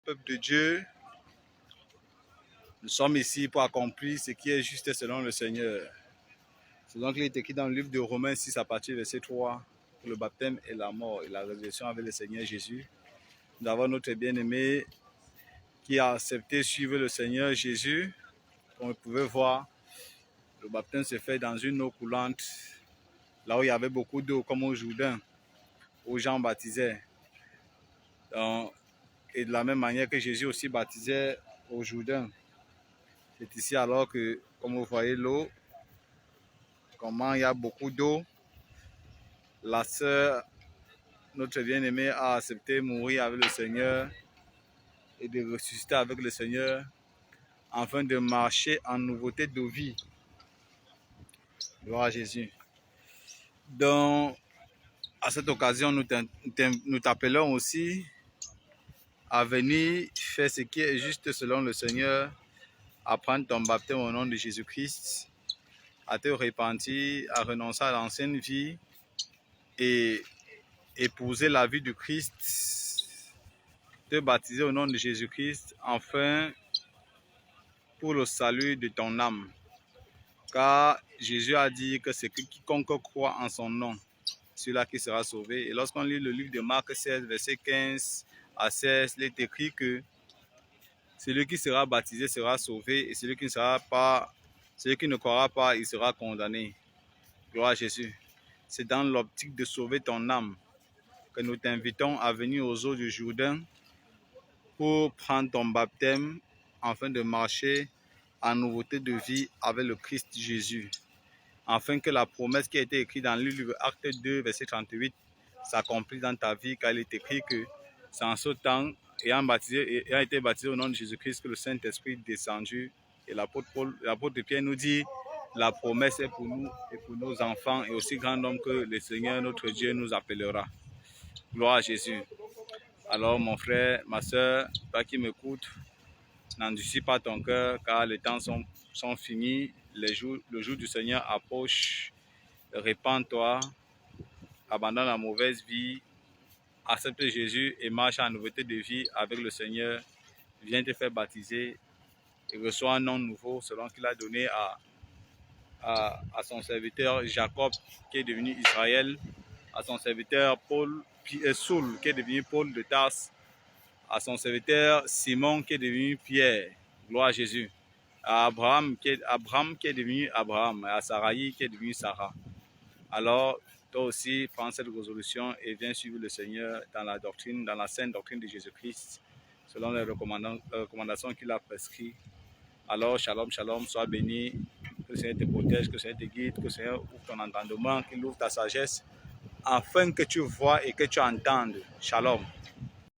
Peuple de Dieu, nous sommes ici pour accomplir ce qui est juste selon le Seigneur. C'est donc il est écrit dans le livre de Romains 6 à partir du verset 3, que le baptême et la mort et la résurrection avec le Seigneur Jésus. Nous avons notre bien-aimé qui a accepté de suivre le Seigneur Jésus. Comme vous pouvez voir, le baptême se fait dans une eau coulante, là où il y avait beaucoup d'eau, comme au Jourdain, où Jean baptisait. Et de la même manière que Jésus aussi baptisait au Jourdain. C'est ici alors que, comme vous voyez l'eau, comment il y a beaucoup d'eau, la sœur, notre bien-aimée, a accepté de mourir avec le Seigneur et de ressusciter avec le Seigneur afin de marcher en nouveauté de vie. Gloire à Jésus. Donc, à cette occasion, nous t'appelons aussi à venir faire ce qui est juste selon le Seigneur, à prendre ton baptême au nom de Jésus-Christ, à te repentir, à renoncer à l'ancienne vie et épouser la vie du Christ, te baptiser au nom de Jésus-Christ, enfin pour le salut de ton âme. Car Jésus a dit que c'est quiconque croit en son nom, celui-là qui sera sauvé. Et lorsqu'on lit le livre de Marc 16, verset 15 à 16, il est écrit que celui qui sera baptisé sera sauvé et celui qui ne croira pas, il sera condamné. Gloire à Jésus. C'est dans l'optique de sauver ton âme que nous t'invitons à venir aux eaux du Jourdain pour prendre ton baptême afin de marcher en nouveauté de vie avec le Christ Jésus. Afin que la promesse qui a été écrite dans le livre Acte 2, verset 38 s'accomplisse dans ta vie, car il est écrit que c'est en ce temps, ayant été baptisé au nom de Jésus-Christ, que le Saint-Esprit est descendu. Et l'apôtre Pierre nous dit, la promesse est pour nous et pour nos enfants, et aussi grand nombre que le Seigneur, notre Dieu, nous appellera. Gloire à Jésus. Alors mon frère, ma soeur, toi qui m'écoutes, n'endurcis pas ton cœur, car les temps sont finis, le jour du Seigneur approche. Répands-toi, abandonne la mauvaise vie, accepte Jésus et marche en nouveauté de vie avec le Seigneur. Viens te faire baptiser et reçois un nom nouveau selon qu'il a donné à son serviteur Jacob qui est devenu Israël, à son serviteur Saul qui est devenu Paul de Tarse, à son serviteur Simon qui est devenu Pierre. Gloire à Jésus. À Abraham qui est devenu Abraham, et à Sarai qui est devenu Sarah. Alors, toi aussi, prends cette résolution et viens suivre le Seigneur dans la doctrine, dans la sainte doctrine de Jésus-Christ, selon les recommandations qu'il a prescrites. Alors, shalom, shalom, sois béni, que le Seigneur te protège, que le Seigneur te guide, que le Seigneur ouvre ton entendement, qu'il ouvre ta sagesse, afin que tu vois et que tu entendes. Shalom.